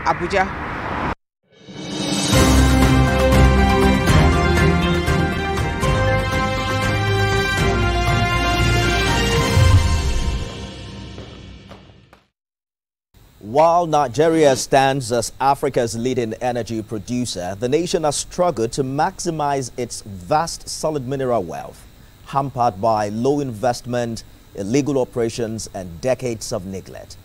Abuja. While Nigeria stands as Africa's leading energy producer, the nation has struggled to maximize its vast solid mineral wealth, hampered by low investment, illegal operations, and decades of neglect.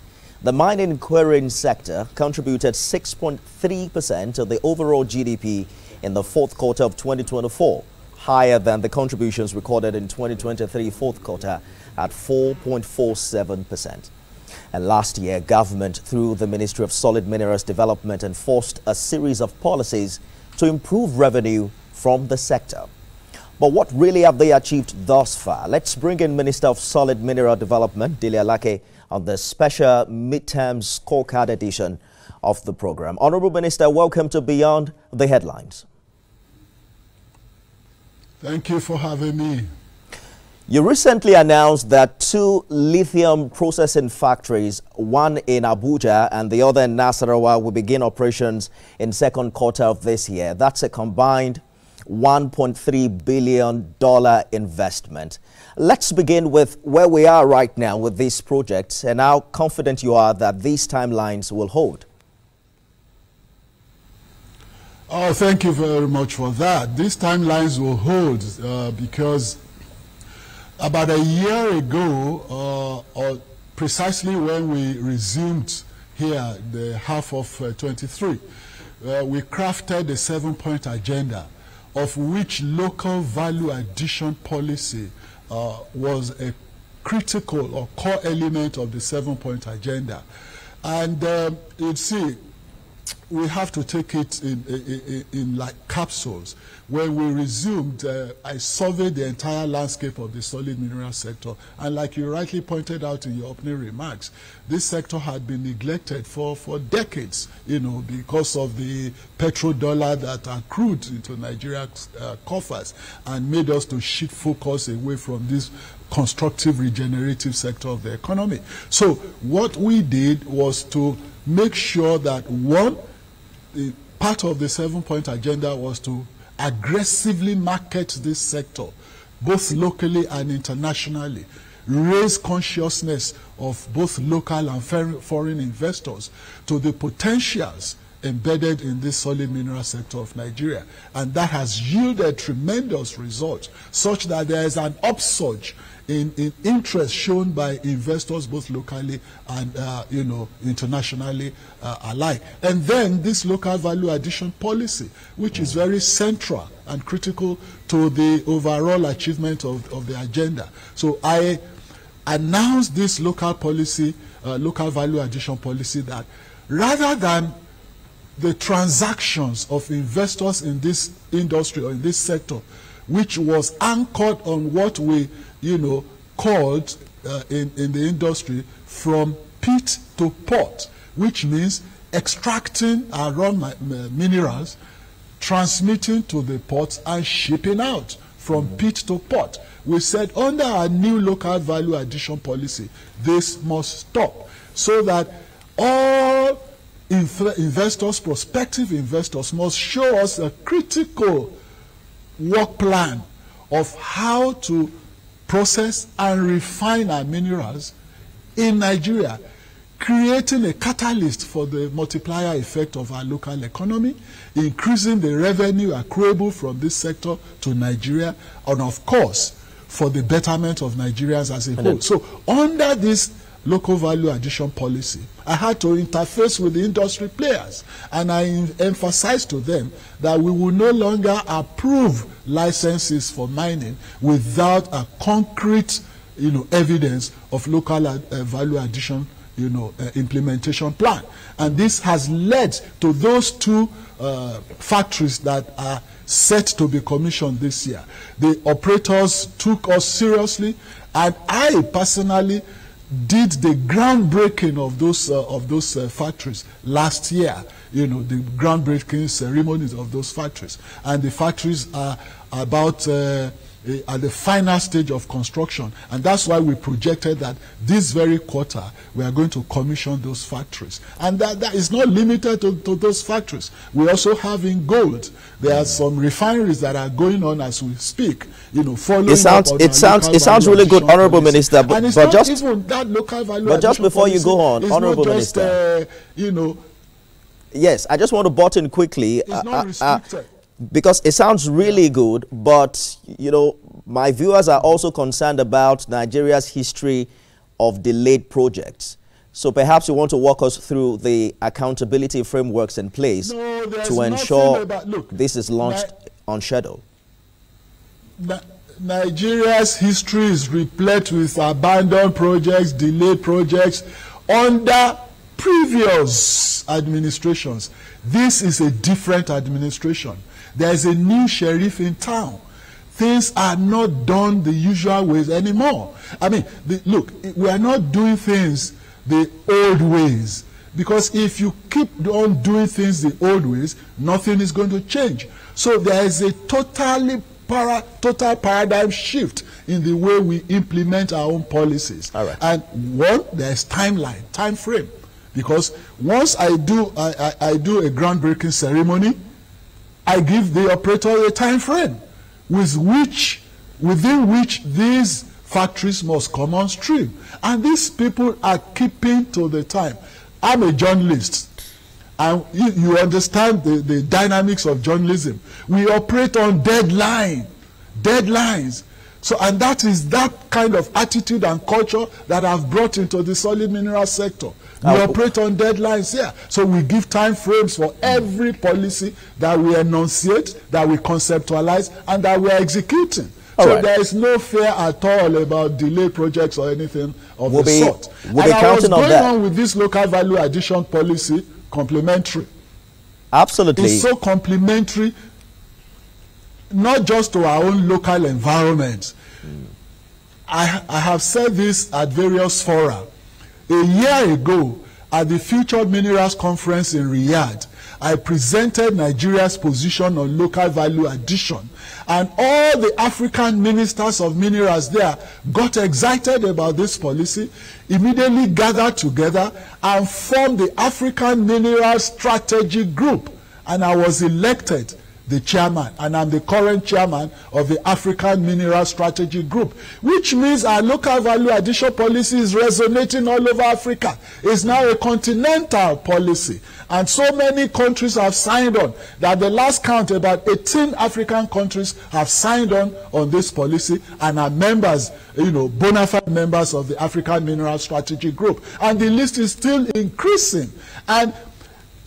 The mining and quarrying sector contributed 6.3% to the overall GDP in the fourth quarter of 2024, higher than the contributions recorded in 2023 fourth quarter at 4.47%. And last year, government, through the Ministry of Solid Minerals Development, enforced a series of policies to improve revenue from the sector. But what really have they achieved thus far? Let's bring in Minister of Solid Mineral Development, Dele Alake, on the special midterm scorecard edition of the program. Honorable Minister, welcome to Beyond the Headlines. Thank you for having me. You recently announced that 2 lithium processing factories, one in Abuja and the other in Nasarawa, will begin operations in second quarter of this year. That's a combined $1.3 billion investment. Let's begin with where we are right now with these projects and how confident you are that these timelines will hold. Oh, thank you very much for that. These timelines will hold because about a year ago, or precisely when we resumed here, the half of 23, we crafted a 7-point agenda, of which local value addition policy was a critical or core element of the 7-point agenda. And you'd see, we have to take it in like capsules. When we resumed, I surveyed the entire landscape of the solid mineral sector. And like you rightly pointed out in your opening remarks, this sector had been neglected for decades, you know, because of the petrodollar that accrued into Nigeria's coffers and made us to shift focus away from this constructive, regenerative sector of the economy. So what we did was to make sure that, one, part of the 7-point agenda was to aggressively market this sector, both locally and internationally, raise consciousness of both local and foreign investors to the potentials embedded in this solid mineral sector of Nigeria. And that has yielded tremendous results, such that there is an upsurge in interest shown by investors both locally and you know, internationally alike. And then this local value addition policy, which is very central and critical to the overall achievement of the agenda. So I announced this local policy, local value addition policy, that rather than the transactions of investors in this industry or in this sector, which was anchored on what we, you know, called in the industry from pit to port, which means extracting our raw minerals, transmitting to the ports, and shipping out from pit to port. We said under our new local value addition policy, this must stop, so that all investors, prospective investors, must show us a critical work plan of how to process and refine our minerals in Nigeria, creating a catalyst for the multiplier effect of our local economy, increasing the revenue accruable from this sector to Nigeria, and of course, for the betterment of Nigerians as a whole. So under this local value addition policy, I had to interface with the industry players, and I emphasized to them that we will no longer approve licenses for mining without a concrete, you know, evidence of local value addition, you know, implementation plan. And this has led to those 2 factories that are set to be commissioned this year. The operators took us seriously, and I personally did the groundbreaking of those factories last year. You know, the groundbreaking ceremonies of those factories, and the factories are about at the final stage of construction, and that's why we projected that this very quarter we are going to commission those factories. And that is not limited to those factories. We also have in gold. There are some refineries that are going on as we speak. Following it sounds really good, Honorable Minister. But just even that local value. But just before you go on, Honorable Minister, yes, I just want to butt in quickly. It's not restricted. Because it sounds really good, but my viewers are also concerned about Nigeria's history of delayed projects. So perhaps you want to walk us through the accountability frameworks in place to ensure this is launched on schedule. Nigeria's history is replete with abandoned projects, delayed projects under previous administrations. This is a different administration. There's a new sheriff in town. Things are not done the usual ways anymore. I mean, look, we are not doing things the old ways. Because if you keep on doing things the old ways, nothing is going to change. So there is a total paradigm shift in the way we implement our own policies. All right. And there's timeline, time frame. Because once I do a groundbreaking ceremony, I give the operator a time frame within which these factories must come on stream. And these people are keeping to the time. I'm a journalist, and you understand the dynamics of journalism. We operate on deadlines. So, and that is that kind of attitude and culture that I've brought into the solid mineral sector. We operate on deadlines here. So we give time frames for every policy that we enunciate, that we conceptualize, and that we are executing. So there is no fear at all about delayed projects or anything of the sort. And I was going on with this local value addition policy, complementary. Absolutely. It's so complementary, not just to our own local environment. I have said this at various fora. A year ago, at the Future Minerals Conference in Riyadh, I presented Nigeria's position on local value addition. And all the African ministers of minerals there got excited about this policy, immediately gathered together and formed the African Mineral Strategy Group. And I was elected the chairman, and I'm the current chairman of the African Mineral Strategy Group, which means our local value addition policy is resonating all over Africa. It's now a continental policy, and so many countries have signed on that the last count, about 18 African countries have signed on this policy and are members, bona fide members of the African Mineral Strategy Group, and the list is still increasing. And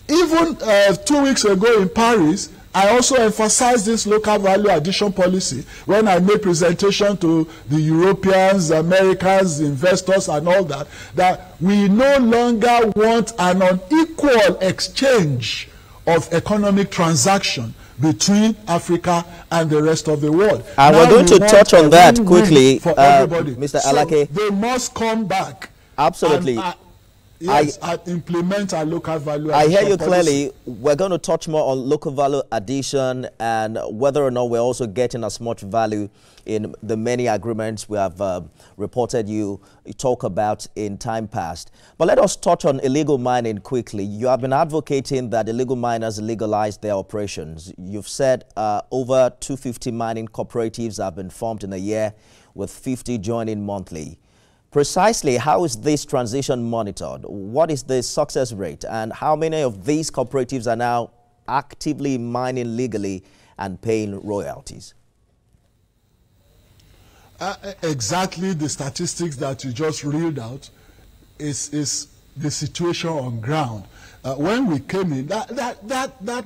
even 2 weeks ago in Paris, I also emphasized this local value addition policy when I made presentation to the Europeans, Americans, investors and all that, that we no longer want an unequal exchange of economic transaction between Africa and the rest of the world. And we're going to touch on that quickly, for everybody. Mr. Alake. So they must come back. Absolutely. Yes, I implement our local value addition. I hear you policy. clearly. We're going to touch more on local value addition and whether or not we're also getting as much value in the many agreements we have reported you talk about in time past. But let us touch on illegal mining quickly. You have been advocating that illegal miners legalize their operations. You've said over 250 mining cooperatives have been formed in a year, with 50 joining monthly. Precisely, how is this transition monitored? What is the success rate? And how many of these cooperatives are now actively mining legally and paying royalties? Exactly the statistics that you just reeled out is the situation on ground. When we came in, that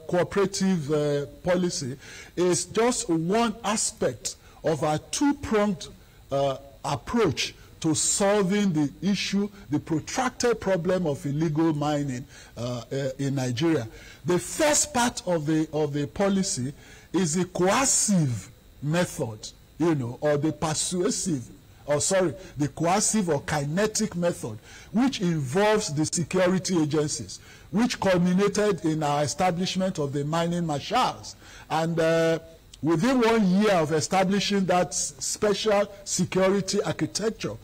cooperative policy is just one aspect of our two-pronged approach to solving the issue, the protracted problem of illegal mining in Nigeria. The first part of the policy is the coercive method, or the the coercive or kinetic method, which involves the security agencies, which culminated in our establishment of the mining marshals. And within 1 year of establishing that special security architecture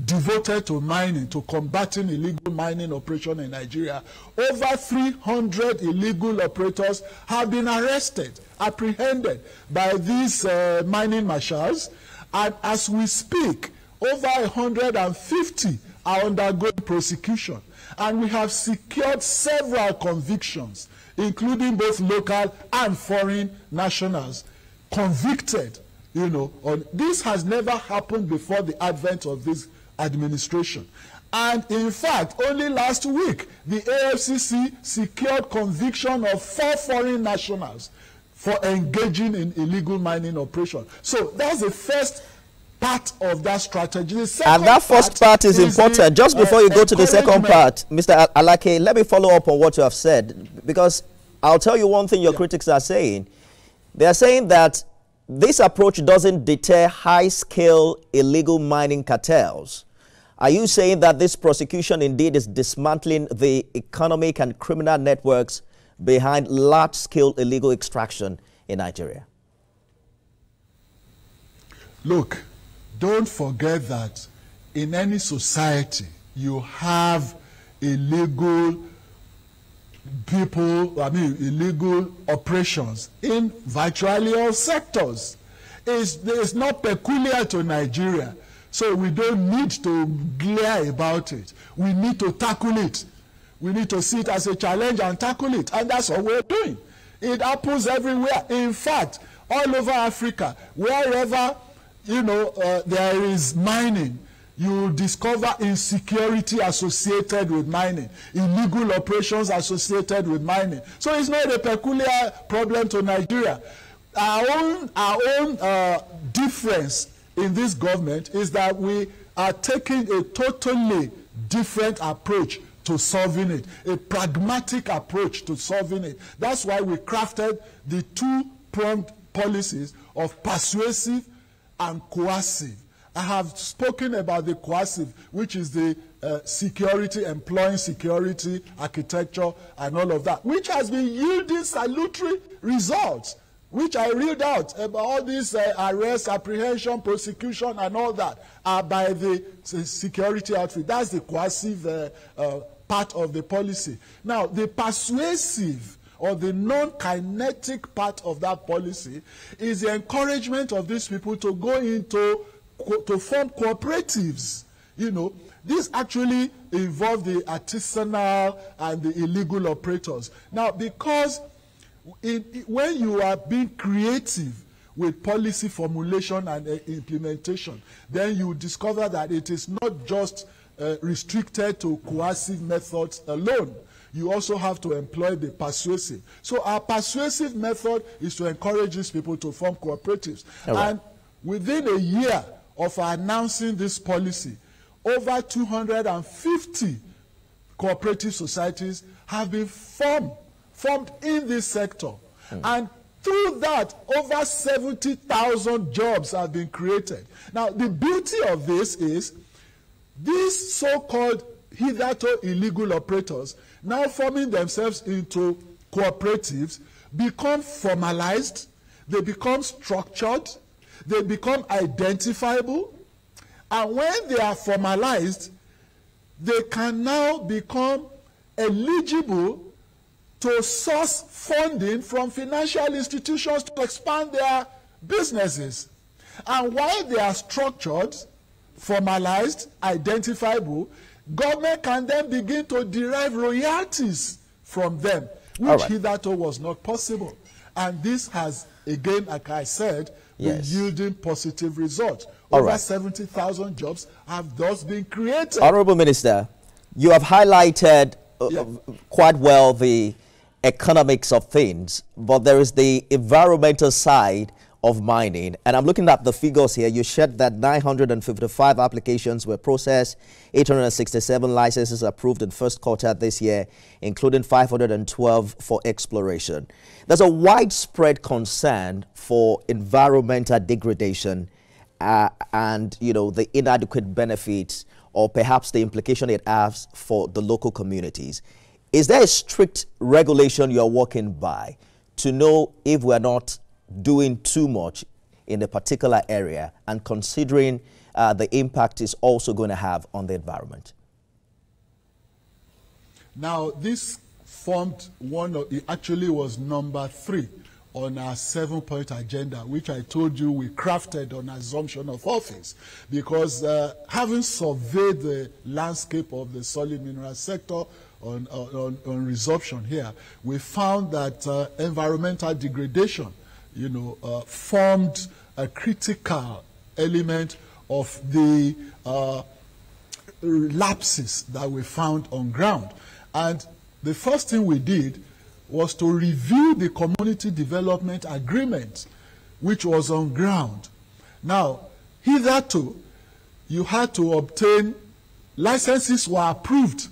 devoted to mining, to combating illegal mining operation in Nigeria, over 300 illegal operators have been arrested, apprehended by these mining marshals, and as we speak, over 150 are undergoing prosecution, and we have secured several convictions, including both local and foreign nationals, convicted. This has never happened before the advent of this administration. And in fact, only last week, the AFCC secured conviction of 4 foreign nationals for engaging in illegal mining operation. So that's the first part of that strategy. And that first part is important. Just before you go to the second part, Mr. Alake, let me follow up on what you have said, because I'll tell you one thing your critics are saying. They are saying that this approach doesn't deter high-scale illegal mining cartels. Are you saying that this prosecution indeed is dismantling the economic and criminal networks behind large-scale illegal extraction in Nigeria? Look, don't forget that in any society you have illegal people, illegal operations in virtually all sectors. It's not peculiar to Nigeria. So we don't need to glare about it. We need to tackle it. We need to see it as a challenge and tackle it. And that's what we're doing. It happens everywhere. In fact, all over Africa, wherever there is mining, you discover insecurity associated with mining, illegal operations associated with mining. So it's not a peculiar problem to Nigeria. Our own difference in this government is that we are taking a totally different approach to solving it, a pragmatic approach to solving it. That's why we crafted the two-pronged policies of persuasive and coercive. I have spoken about the coercive, which is the security, employing security, architecture, and all of that, which has been yielding salutary results, which I read out about all these arrests, apprehension, prosecution, and all that are by the security outfit. That's the coercive part of the policy. Now, the persuasive or the non-kinetic part of that policy is the encouragement of these people to go into, to form cooperatives. This actually involves the artisanal and the illegal operators. Now, because when you are being creative with policy formulation and implementation, then you discover that it is not just restricted to coercive methods alone. You also have to employ the persuasive. So our persuasive method is to encourage these people to form cooperatives. Right. And within a year of announcing this policy, over 250 cooperative societies have been formed in this sector. And through that, over 70,000 jobs have been created. Now, the beauty of this is these so-called hitherto illegal operators, now forming themselves into cooperatives, become formalized, they become structured, they become identifiable, and when they are formalized, they can now become eligible to source funding from financial institutions to expand their businesses. And while they are structured, formalized, identifiable, government can then begin to derive royalties from them, which hitherto was not possible. And this has, again, like I said, been yielding positive results. Over 70,000 jobs have thus been created. Honorable Minister, you have highlighted quite well the economics of things, but there is the environmental side of mining. And I'm looking at the figures here. You shared that 955 applications were processed, 867 licenses approved in first quarter this year, including 512 for exploration. There's a widespread concern for environmental degradation and, the inadequate benefits or perhaps the implication it has for the local communities. Is there a strict regulation you're working by to know if we're not doing too much in a particular area and considering the impact it's also going to have on the environment? Now, this formed it actually was number 3 on our 7-point agenda, which I told you we crafted on assumption of office, because having surveyed the landscape of the solid mineral sector on resorption here, we found that environmental degradation, formed a critical element of the lapses that we found on ground. And the first thing we did was to review the community development agreement, which was on ground. Now, hitherto, you had to obtain licenses were approved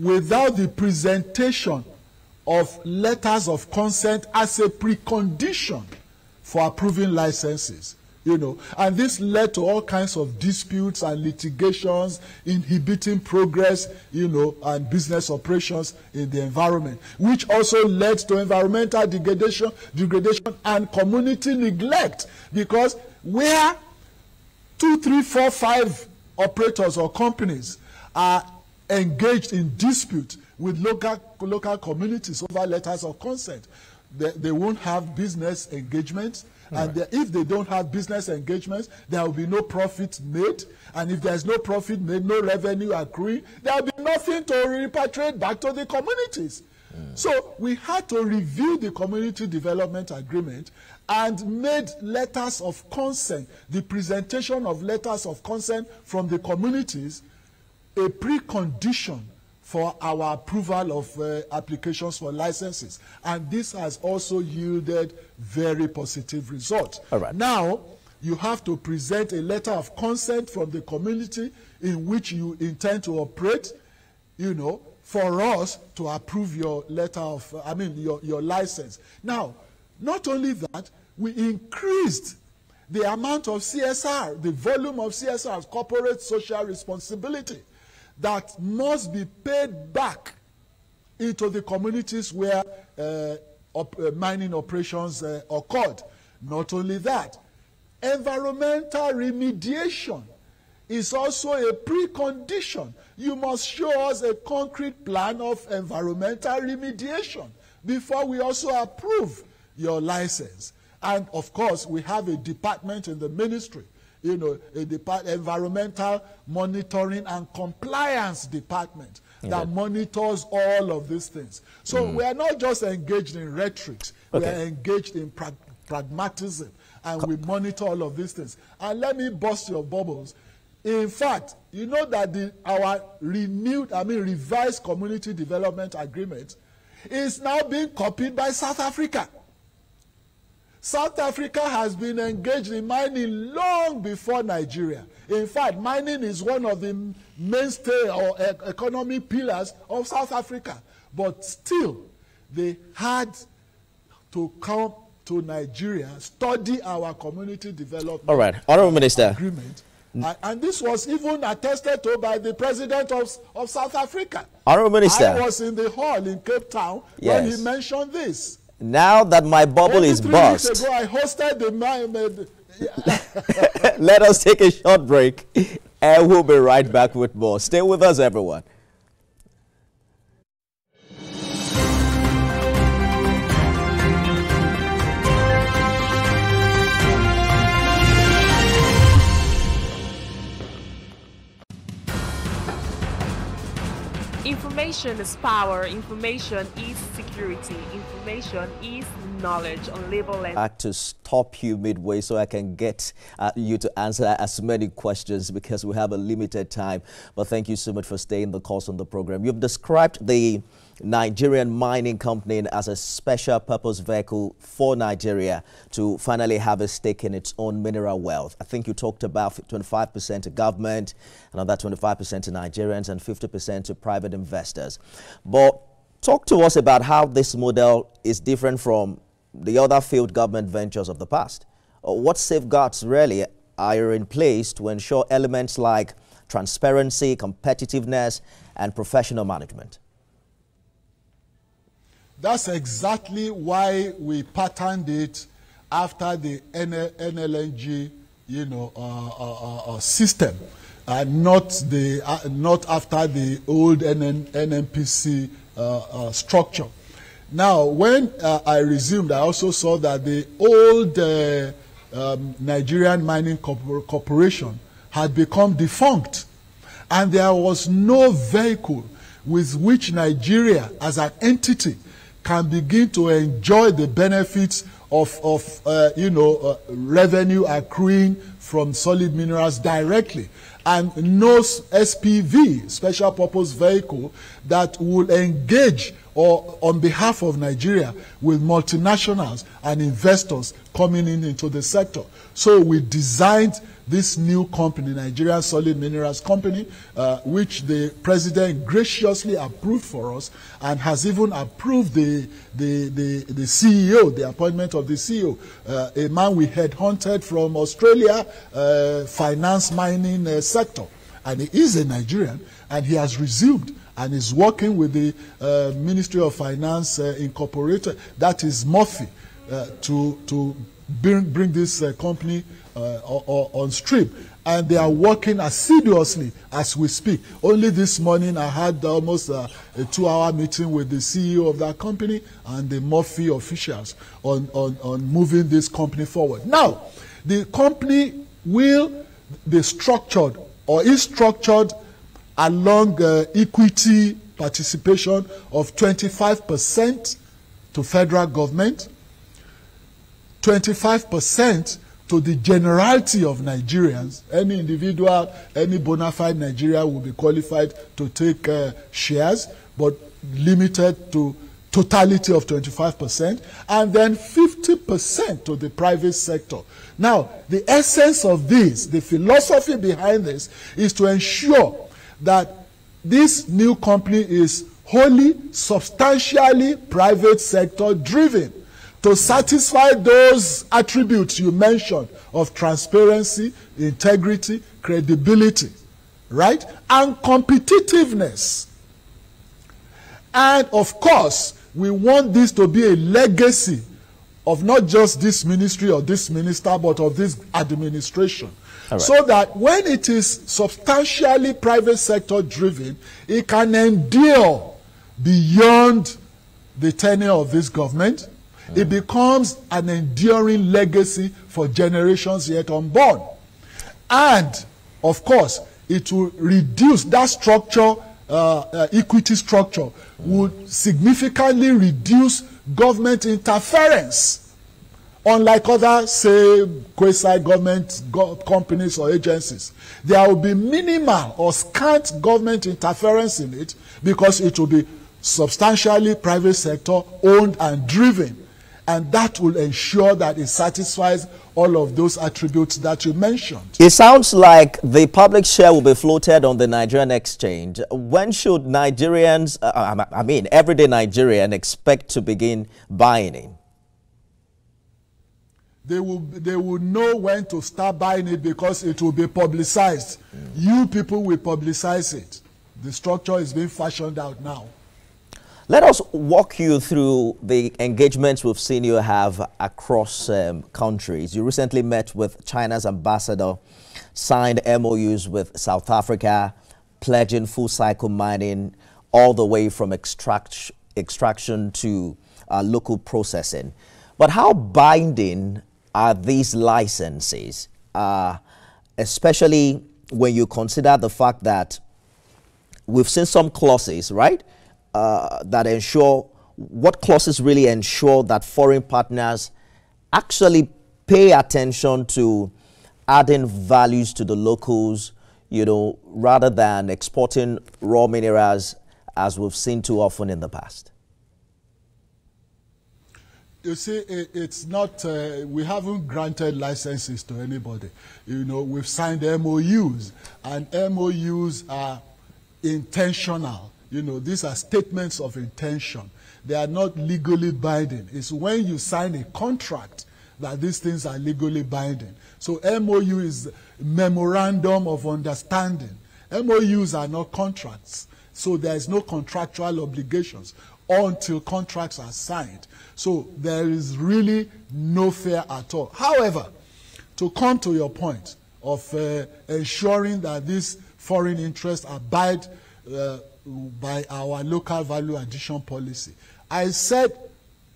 without the presentation of letters of consent as a precondition for approving licenses. And this led to all kinds of disputes and litigations, inhibiting progress, and business operations in the environment, which also led to environmental degradation and community neglect, because where 2, 3, 4, 5 operators or companies are engaged in dispute with local communities over letters of consent, they won't have business engagements. And if they don't have business engagements, there will be no profit made. And if there's no profit made, no revenue accruing, there will be nothing to repatriate back to the communities. So we had to review the community development agreement and made letters of consent, the presentation of letters of consent from the communities, a precondition for our approval of applications for licenses. And this has also yielded very positive results. All right. Now, you have to present a letter of consent from the community in which you intend to operate, for us to approve your letter of, your license. Now, not only that, we increased the amount of CSR, the volume of CSR, corporate social responsibility, that must be paid back into the communities where mining operations occurred. Not only that, environmental remediation is also a precondition. You must show us a concrete plan of environmental remediation before we also approve your license. And of course, we have a department in the ministry, environmental monitoring and compliance department that monitors all of these things. So we are not just engaged in rhetoric, we are engaged in pragmatism, and we monitor all of these things. And let me burst your bubbles. In fact, you know that our revised community development agreement is now being copied by South Africa. South Africa has been engaged in mining long before Nigeria. In fact, mining is one of the mainstay or economic pillars of South Africa. But still, they had to come to Nigeria, study our community development All right, Honourable Minister. agreement. And this was even attested to by the president of South Africa. Honourable Minister. I was in the hall in Cape Town when he mentioned this. Now that my bubble is burst, weeks ago, I hosted the let us take a short break and we'll be right back with more. Stay with us, everyone. Information is power, information is security, information is knowledge. Unlabeled and To stop you midway so I can get you to answer as many questions because we have a limited time. But thank you so much for staying the course on the program. You've described the Nigerian mining company as a special purpose vehicle for Nigeria to finally have a stake in its own mineral wealth. I think you talked about 25% to government, another 25% to Nigerians, and 50% to private investors. But talk to us about how this model is different from the other failed government ventures of the past. What safeguards really are in place to ensure elements like transparency, competitiveness, and professional management? That's exactly why we patterned it after the NLNG, system, not after the old NNPC structure. Now, when I resumed, I also saw that the old Nigerian Mining Corporation had become defunct, and there was no vehicle with which Nigeria as an entity can begin to enjoy the benefits of revenue accruing from solid minerals directly, and no SPV, special purpose vehicle, that will engage or on behalf of Nigeria with multinationals and investors coming into the sector. So we designed this new company, Nigerian Solid Minerals Company, which the president graciously approved for us, and has even approved the CEO, the appointment of the CEO, a man we had hunted from Australia, finance mining sector. And he is a Nigerian, and he has resumed and is working with the Ministry of Finance Incorporated, that is Murphy, to bring this company on stream. And they are working assiduously as we speak. Only this morning I had almost a 2-hour meeting with the CEO of that company and the Murphy officials on moving this company forward. Now, the company will be structured, or is structured, along equity participation of 25% to federal government, 25% to the generality of Nigerians. Any individual, any bona fide Nigerian will be qualified to take shares, but limited to totality of 25%, and then 50% to the private sector. Now, the essence of this, the philosophy behind this, is to ensure that this new company is wholly, substantially private sector driven, to satisfy those attributes you mentioned of transparency, integrity, credibility, right? And competitiveness. And of course, we want this to be a legacy of not just this ministry or this minister, but of this administration. Right. So that when it is substantially private sector driven, it can endure beyond the tenure of this government. It becomes an enduring legacy for generations yet unborn. And, of course, it will reduce that structure, equity structure, would significantly reduce government interference. Unlike other, say, quasi-government companies or agencies, there will be minimal or scant government interference in it, because it will be substantially private sector owned and driven. And that will ensure that it satisfies all of those attributes that you mentioned. It sounds like the public share will be floated on the Nigerian exchange. When should Nigerians, everyday Nigerian, expect to begin buying it? They will know when to start buying it, because it will be publicized. You people will publicize it. The structure is being fashioned out now. Let us walk you through the engagements we've seen you have across countries. You recently met with China's ambassador, signed MOUs with South Africa, pledging full-cycle mining all the way from extraction to local processing. But how binding are these licenses, especially when you consider the fact that we've seen some clauses, right? That ensure, what clauses really ensure that foreign partners actually pay attention to adding values to the locals, rather than exporting raw minerals as we've seen too often in the past? You see, it's not, we haven't granted licenses to anybody. We've signed MOUs, and MOUs are intentional. These are statements of intention. They are not legally binding. It's when you sign a contract that these things are legally binding. So MOU is memorandum of understanding. MOUs are not contracts. So there is no contractual obligations until contracts are signed. So there is really no fear at all. However, to come to your point of ensuring that these foreign interests abide by our local value addition policy, I said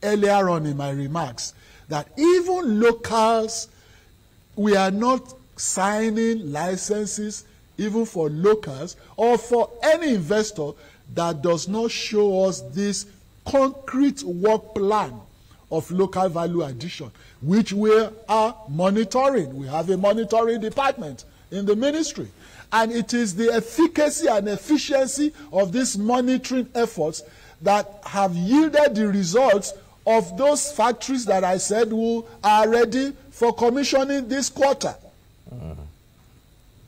earlier on in my remarks that even locals, we are not signing licenses even for locals or for any investor that does not show us this concrete work plan of local value addition, which we are monitoring. We have a monitoring department in the ministry. And it is the efficacy and efficiency of these monitoring efforts that have yielded the results of those factories that I said are ready for commissioning this quarter.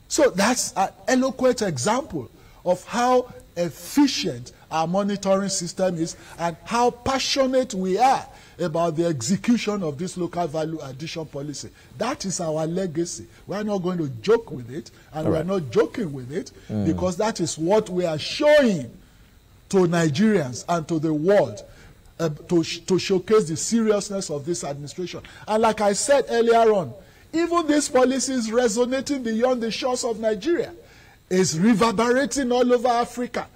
So that's an eloquent example of how efficient our monitoring system is and how passionate we are about the execution of this local value addition policy. That is our legacy. We're not going to joke with it, and we're not joking with it, because that is what we are showing to Nigerians and to the world to showcase the seriousness of this administration. And like I said earlier on, even this policy is resonating beyond the shores of Nigeria. It's reverberating all over Africa.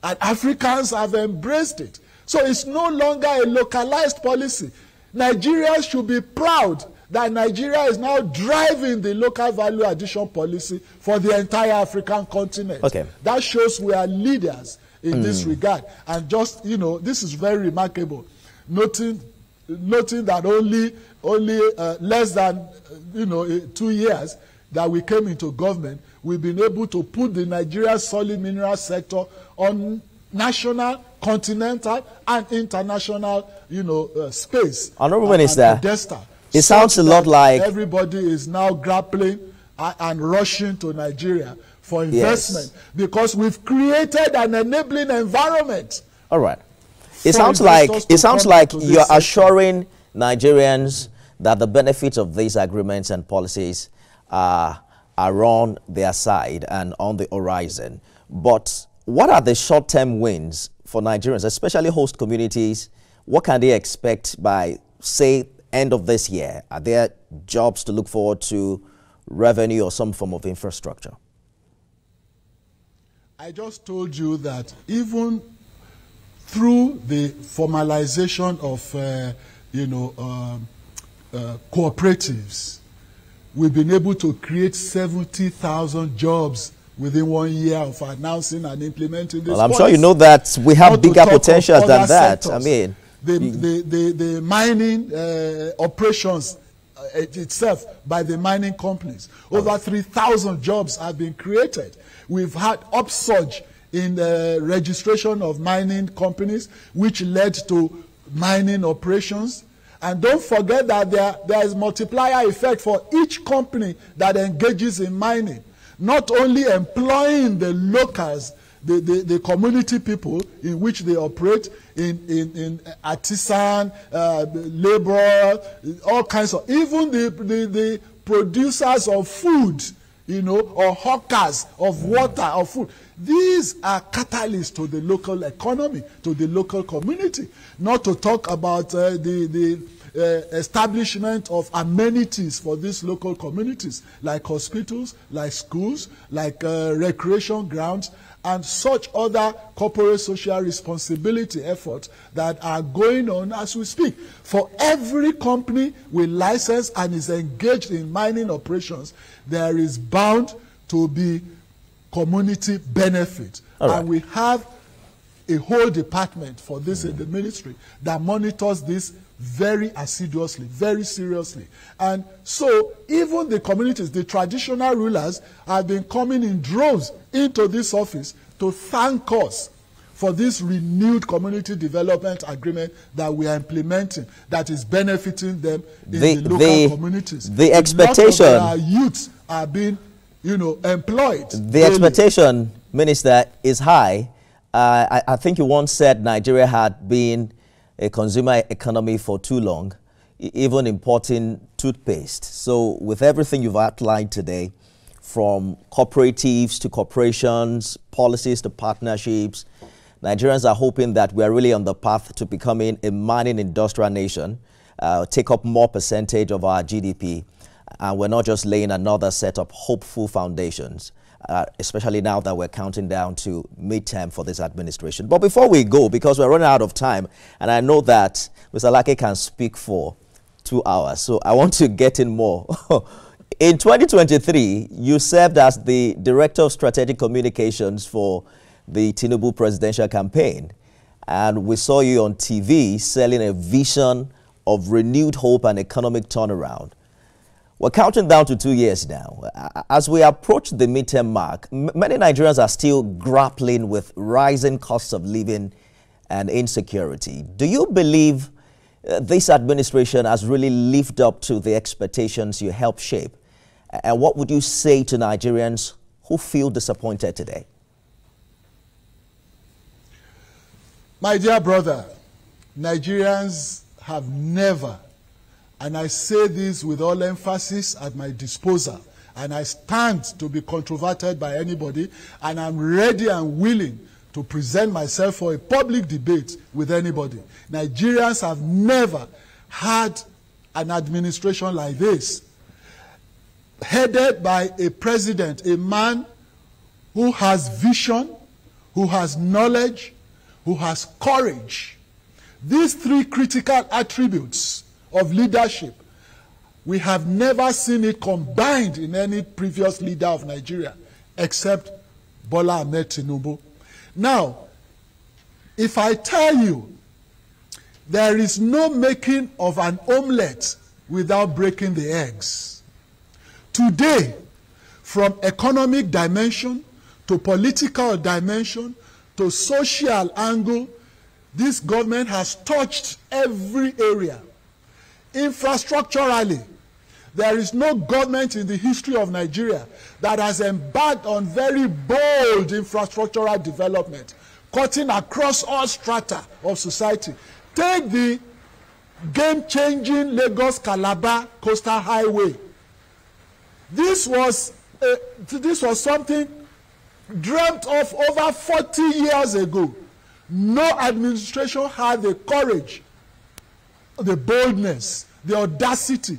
And Africans have embraced it. So it's no longer a localized policy. Nigerians should be proud that Nigeria is now driving the local value addition policy for the entire African continent. Okay. That shows we are leaders in this regard. And just, you know, this is very remarkable. Noting that only less than 2 years that we came into government, we've been able to put the Nigeria solid mineral sector on national, continental, and international, space. Honorable Minister, it sounds a lot like everybody is now grappling and rushing to Nigeria for investment, because we've created an enabling environment. All right. It sounds like you're assuring Nigerians that the benefits of these agreements and policies are on their side and on the horizon. But what are the short-term wins for Nigerians, especially host communities? What can they expect by, say, end of this year? Are there jobs to look forward to, revenue, or some form of infrastructure? I just told you that even through the formalization of, cooperatives, we've been able to create 70,000 jobs within 1 year of announcing and implementing this. Well, I'm sure you know that we have bigger potential than that. I mean, the mining operations itself by the mining companies. Over 3,000 jobs have been created. We've had upsurge in the registration of mining companies, which led to mining operations. And don't forget that there is multiplier effect for each company that engages in mining. Not only employing the locals, the community people in which they operate, in artisan, labor, all kinds of, even the producers of food, or hawkers of water, of food. These are catalysts to the local economy, to the local community. Not to talk about the establishment of amenities for these local communities, like hospitals, like schools, like recreation grounds, and such other corporate social responsibility efforts that are going on as we speak. For every company with license and is engaged in mining operations, there is bound to be community benefit. Right. And we have a whole department for this in the ministry that monitors this very assiduously, very seriously. And so even the communities, the traditional rulers, have been coming in droves into this office to thank us for this renewed community development agreement that we are implementing, that is benefiting them in the local communities. The expectation, our youths are being, employed. The expectation, Minister, is high. I think you once said Nigeria had been a consumer economy for too long, even importing toothpaste. So with everything you've outlined today, from cooperatives to corporations, policies to partnerships. Nigerians are hoping that we are really on the path to becoming a mining industrial nation, take up more percentage of our GDP, and we're not just laying another set of hopeful foundations, especially now that we're counting down to midterm for this administration. But before we go, because we're running out of time, and I know that Mr. Alake can speak for 2 hours, so I want to get in more. In 2023, you served as the Director of Strategic Communications for the Tinubu presidential campaign. And we saw you on TV selling a vision of renewed hope and economic turnaround. We're counting down to 2 years now. As we approach the midterm mark, many Nigerians are still grappling with rising costs of living and insecurity. Do you believe this administration has really lived up to the expectations you helped shape? And what would you say to Nigerians who feel disappointed today? My dear brother, Nigerians have never, and I say this with all emphasis at my disposal, and I stand to be controverted by anybody, and I'm ready and willing to present myself for a public debate with anybody. Nigerians have never had an administration like this, headed by a president, a man who has vision, who has knowledge, who has courage. These three critical attributes of leadership, we have never seen it combined in any previous leader of Nigeria, except Bola Ahmed Tinubu. Now, if I tell you there is no making of an omelette without breaking the eggs. Today, from economic dimension to political dimension to social angle, this government has touched every area. Infrastructurally, there is no government in the history of Nigeria that has embarked on very bold infrastructural development, cutting across all strata of society. Take the game-changing Lagos-Calabar Coastal Highway. This was something dreamt of over 40 years ago. No administration had the courage, the boldness, the audacity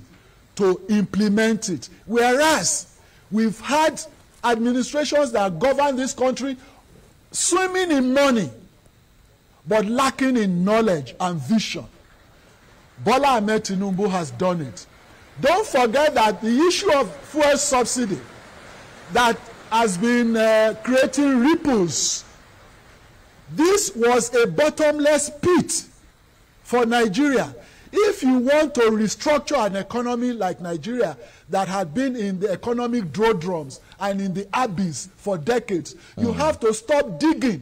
to implement it. Whereas we've had administrations that govern this country swimming in money, but lacking in knowledge and vision. Bola Ahmed Tinubu has done it. Don't forget that the issue of fuel subsidy that has been creating ripples. This was a bottomless pit for Nigeria. If you want to restructure an economy like Nigeria that had been in the economic doldrums and in the abyss for decades, you have to stop digging.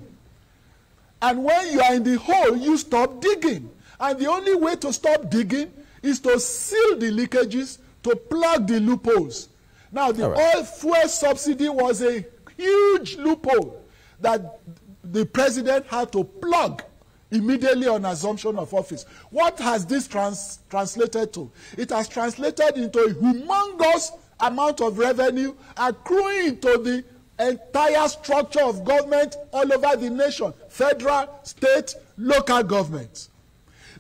And when you are in the hole, you stop digging. And the only way to stop digging is to seal the leakages, to plug the loopholes. Now, the oil fuel subsidy was a huge loophole that the president had to plug immediately on assumption of office. What has this translated to? It has translated into a humongous amount of revenue accruing to the entire structure of government all over the nation, federal, state, local government.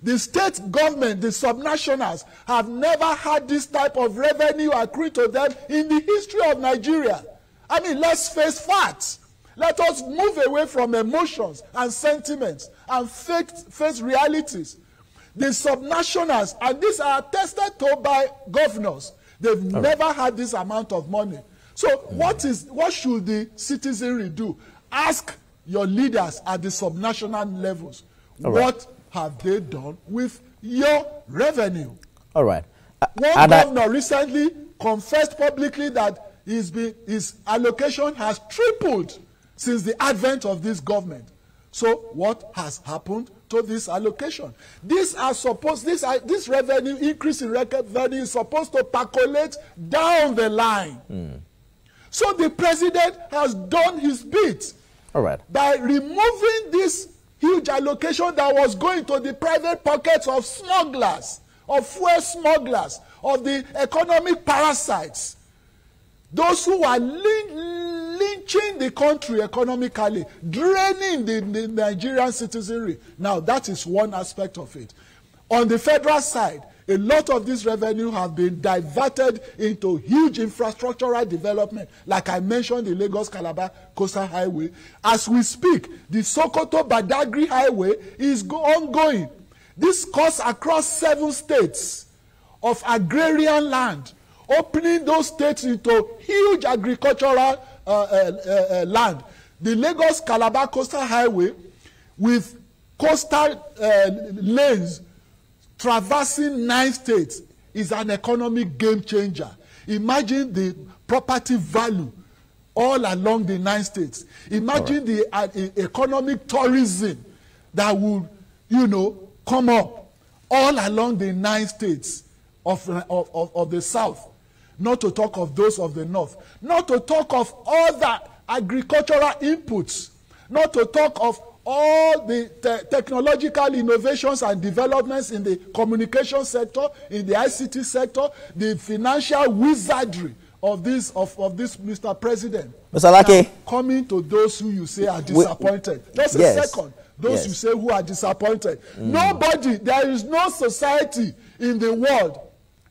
The state government, the subnationals, have never had this type of revenue accruing to them in the history of Nigeria. I mean, let's face facts. Let us move away from emotions and sentiments and face realities. The subnationals, and these are attested to by governors, they've never had this amount of money. So what should the citizenry do? Ask your leaders at the subnational levels. What have they done with your revenue? All right. One governor recently confessed publicly that his allocation has tripled since the advent of this government. So what has happened to this allocation? This revenue, increase in revenue is supposed to percolate down the line. So the president has done his bit by removing this huge allocation that was going to the private pockets of smugglers, of fuel smugglers, of the economic parasites. those who are lynching the country economically, draining the Nigerian citizenry. Now, that is one aspect of it. On the federal side, a lot of this revenue have been diverted into huge infrastructural development. Like I mentioned, the Lagos-Calabar Coastal Highway. As we speak, the Sokoto-Badagry Highway is ongoing. This cuts across 7 states of agrarian land, opening those states into huge agricultural land. The Lagos-Calabar Coastal Highway, with coastal lanes traversing 9 states, is an economic game changer. Imagine the property value all along the 9 states. Imagine the economic tourism that would, come up all along the 9 states of the South. Not to talk of those of the North. Not to talk of other agricultural inputs. Not to talk of all the technological innovations and developments in the communication sector, in the ICT sector, the financial wizardry of this Mr. President. Mr. Alake. Coming to those who you say are disappointed. Just a second. Those you say who are disappointed. Nobody, there is no society in the world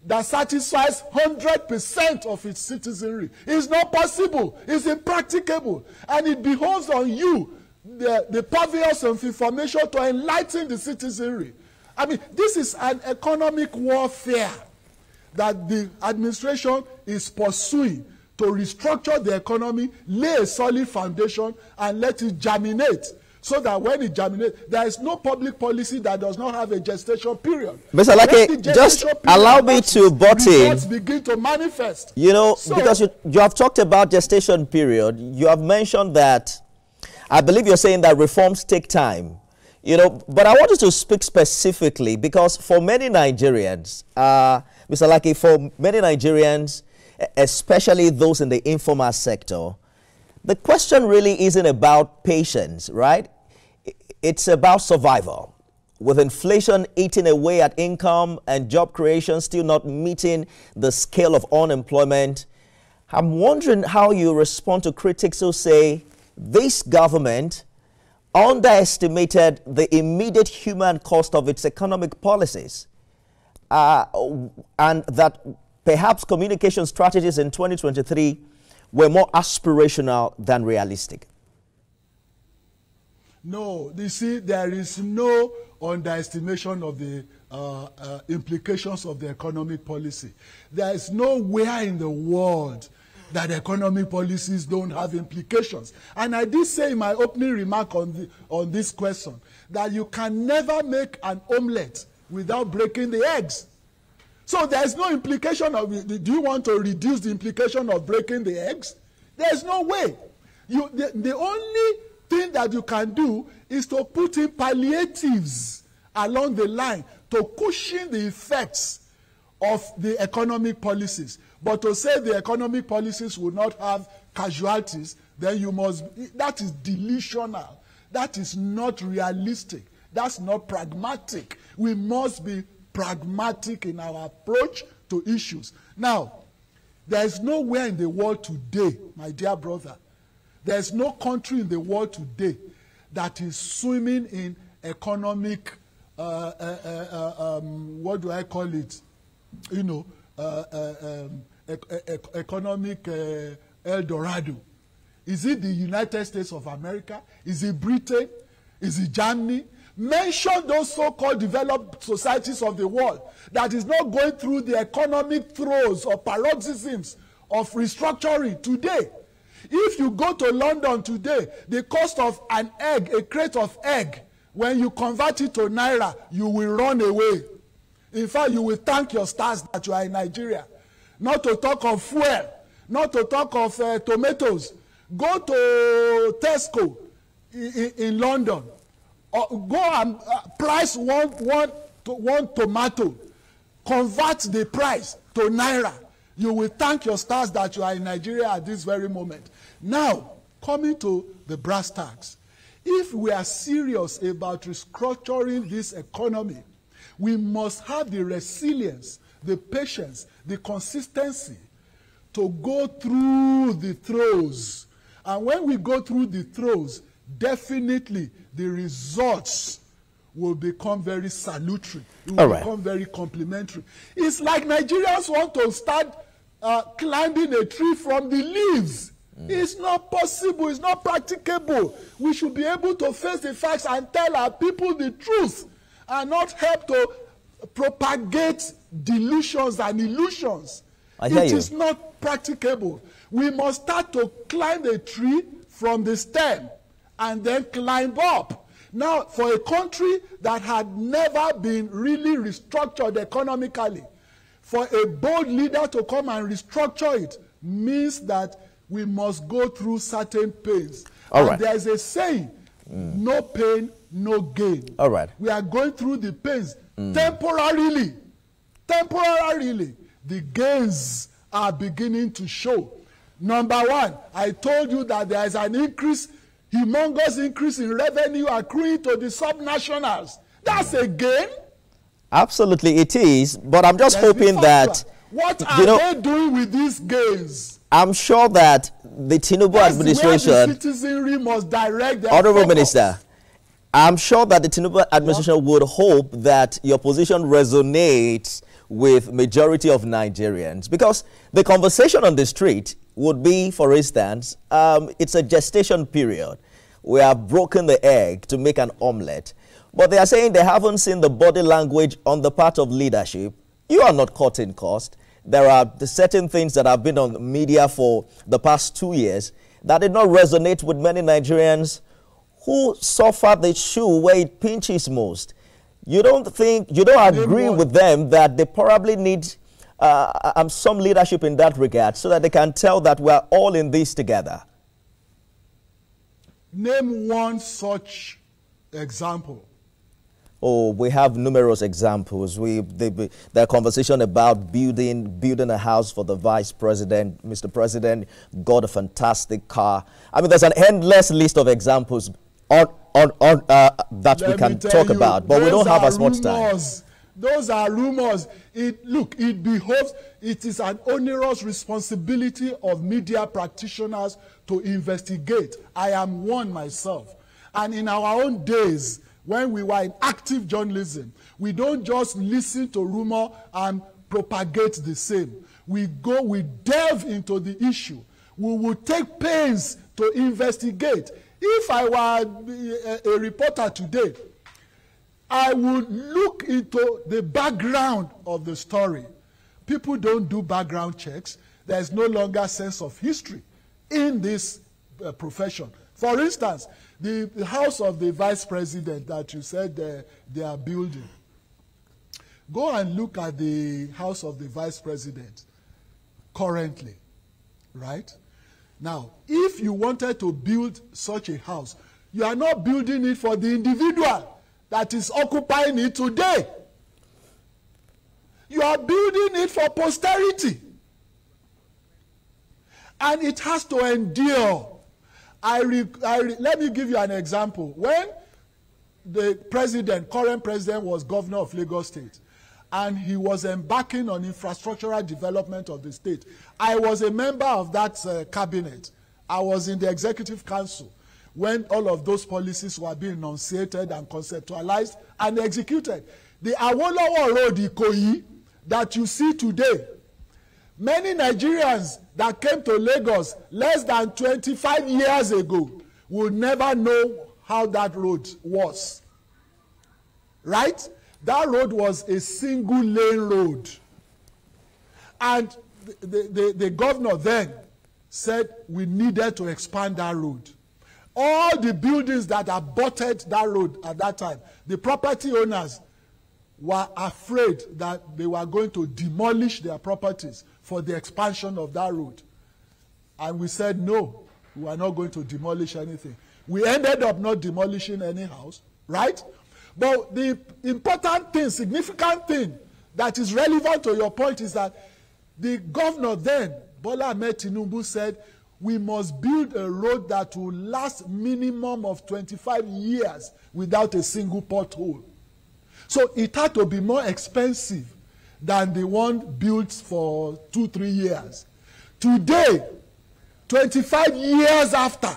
that satisfies 100% of its citizenry. It's not possible. It's impracticable. And it behoves on you, the purveyors of information, to enlighten the citizenry. I mean, this is an economic warfare that the administration is pursuing to restructure the economy, lay a solid foundation, and let it germinate. So that when it germinates, there is no public policy that does not have a gestation period. Mr. Alake, just allow me to butt in. Begin to manifest. Because you have talked about gestation period, you have mentioned that, I believe you're saying that reforms take time. But I want you to speak specifically, because for many Nigerians, Mr. Alake, for many Nigerians, especially those in the informal sector, the question really isn't about patience, right? It's about survival. With inflation eating away at income and job creation still not meeting the scale of unemployment, I'm wondering how you respond to critics who say this government underestimated the immediate human cost of its economic policies, and that perhaps communication strategies in 2023 were more aspirational than realistic. No, you see, there is no underestimation of the implications of the economic policy. There is nowhere in the world that economic policies don't have implications. And I did say in my opening remark on this question that you can never make an omelette without breaking the eggs. So there's no implication of, do you want to reduce the implication of breaking the eggs? There's no way. The only thing that you can do is to put in palliatives along the line to cushion the effects of the economic policies. But to say the economic policies will not have casualties, then you must, that is delusional. That is not realistic. That's not pragmatic. We must be pragmatic in our approach to issues. Now, there is nowhere in the world today, my dear brother, there is no country in the world today that is swimming in economic, what do I call it? Economic El Dorado. Is it the United States of America? Is it Britain? Is it Germany? Mention those so-called developed societies of the world that is not going through the economic throes or paroxysms of restructuring today. If you go to London today, the cost of an egg, a crate of egg, when you convert it to naira, you will run away. In fact, you will thank your stars that you are in Nigeria. Not to talk of fuel, not to talk of tomatoes. Go to Tesco in London. Go and price one tomato. Convert the price to naira. You will thank your stars that you are in Nigeria at this very moment. Now, coming to the brass tacks. If we are serious about restructuring this economy, we must have the resilience, the patience, the consistency to go through the throes. And when we go through the throes, definitely the results will become very salutary. It will become very complimentary. It's like Nigerians want to start climbing a tree from the leaves. It's not possible. It's not practicable. We should be able to face the facts and tell our people the truth and not help to propagate delusions and illusions. It is not practicable. We must start to climb the tree from the stem and then climb up. Now, for a country that had never been really restructured economically, for a bold leader to come and restructure it means that we must go through certain pains. And there's a saying, no pain, no gain. We are going through the pains temporarily. Temporarily, the gains are beginning to show. Number one, I told you that there is an increase, humongous increase in revenue accruing to the subnationals. That's a gain. Absolutely, it is. But I'm just hoping that... What are they doing with these gains? I'm sure that the Tinubu administration... The citizenry must direct their Honorable Minister, I'm sure that the Tinubu administration would hope that your position resonates with majority of Nigerians, because the conversation on the street would be, for instance, it's a gestation period. We have broken the egg to make an omelette, but they are saying they haven't seen the body language on the part of leadership. You are not caught in cost. There are certain things that have been on media for the past 2 years that did not resonate with many Nigerians who suffer the shoe where it pinches most. You don't agree with them that they probably need some leadership in that regard so that they can tell that we're all in this together? Name one such example. Oh, we have numerous examples. The conversation about building a house for the vice president. Mr. President got a fantastic car. I mean, there's an endless list of examples that we can talk about, but we don't have as much time. Those are rumors. It is an onerous responsibility of media practitioners to investigate. I am one myself. And in our own days, when we were in active journalism, we don't just listen to rumor and propagate the same. We delve into the issue. We will take pains to investigate. If I were a reporter today, I would look into the background of the story. People don't do background checks. There's no longer sense of history in this profession. For instance, the house of the vice president that you said they are building. Go and look at the house of the vice president currently, right? Now, if you wanted to build such a house, you are not building it for the individual that is occupying it today. You are building it for posterity. And it has to endure. Let me give you an example. When the current president was governor of Lagos State, and he was embarking on infrastructural development of the state, I was a member of that cabinet. I was in the executive council when all of those policies were being enunciated and conceptualized and executed. The Awolowo Road Ikoyi that you see today, many Nigerians that came to Lagos less than 25 years ago will never know how that road was. Right? That road was a single lane road. And the governor then said we needed to expand that road. All the buildings that abutted that road at that time, the property owners were afraid that they were going to demolish their properties for the expansion of that road. And we said, no, we are not going to demolish anything. We ended up not demolishing any house, right? But the important thing, significant thing that is relevant to your point is that the governor then, Bola Ahmed Tinubu, said, we must build a road that will last minimum of 25 years without a single pothole. So it had to be more expensive than the one built for 2-3 years. Today, 25 years after,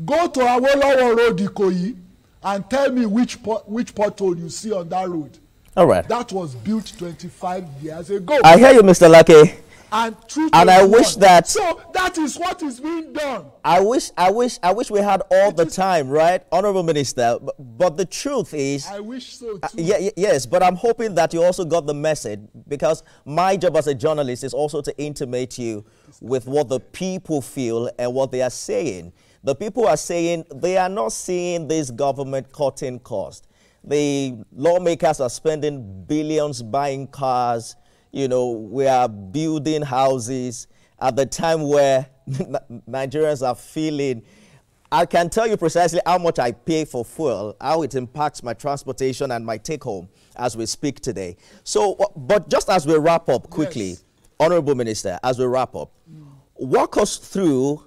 go to Awolowo Road, Ikoyi, and tell me which pothole you see on that road. All right. That was built 25 years ago. I hear you, Mr. Lake. And I wish that. So that is what is being done. I wish we had all the time, right, Honorable Minister. But the truth is, I wish so too. Yes, but I'm hoping that you also got the message, because my job as a journalist is also to intimate you with what the people feel and what they are saying. The people are saying they are not seeing this government cutting costs. The lawmakers are spending billions buying cars. You know, we are building houses at the time where Nigerians are feeling. I can tell you precisely how much I pay for fuel, how it impacts my transportation and my take home as we speak today. So, but just as we wrap up quickly, yes. Honorable Minister, as we wrap up, walk us through.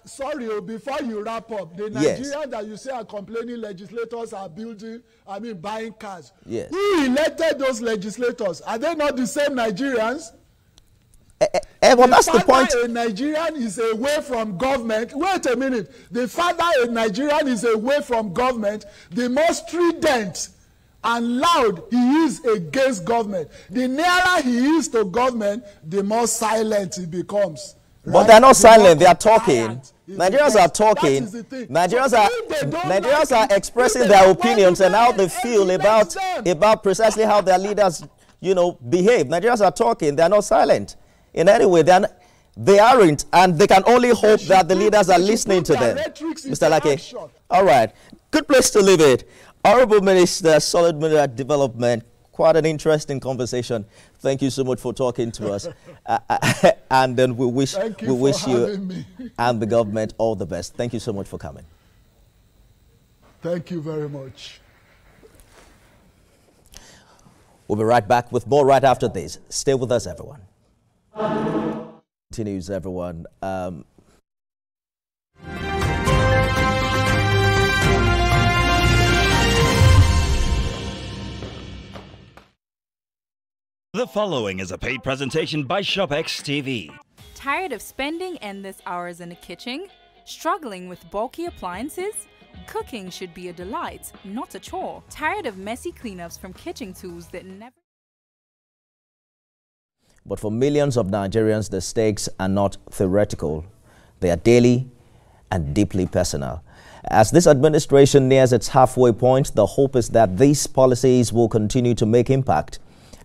Sorry, before you wrap up, the Nigerians that you say are complaining legislators are buying cars. Yes. Who elected those legislators? Are they not the same Nigerians? Well, that's the point. A Nigerian is away from government. Wait a minute. The father a Nigerian is away from government. The more strident and loud he is against government. The nearer he is to government, the more silent he becomes. But they're not silent, they are talking. Nigerians are talking. Nigerians are expressing their opinions and how they feel about precisely how their leaders, behave. Nigerians are talking, they're not silent. In any way, they aren't, and they can only hope that the leaders are listening to them. Mr. Lake. All right. Good place to leave it. Honorable Minister, Solid Mineral Development. Quite an interesting conversation. Thank you so much for talking to us. And then we wish you and the government all the best. Thank you so much for coming. Thank you very much. We'll be right back with more right after this. Stay with us, everyone. Continues, everyone. The following is a paid presentation by ShopX TV. Tired of spending endless hours in the kitchen? Struggling with bulky appliances? Cooking should be a delight, not a chore. Tired of messy cleanups from kitchen tools that never... But for millions of Nigerians, the stakes are not theoretical. They are daily and deeply personal. As this administration nears its halfway point, the hope is that these policies will continue to make impact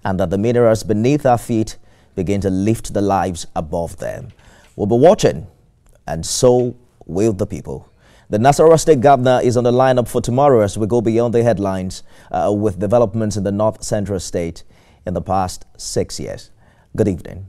and that the minerals beneath our feet begin to lift the lives above them. We'll be watching, and so will the people. The Nasarawa State Governor is on the lineup for tomorrow as we go beyond the headlines with developments in the North Central State in the past 6 years. Good evening.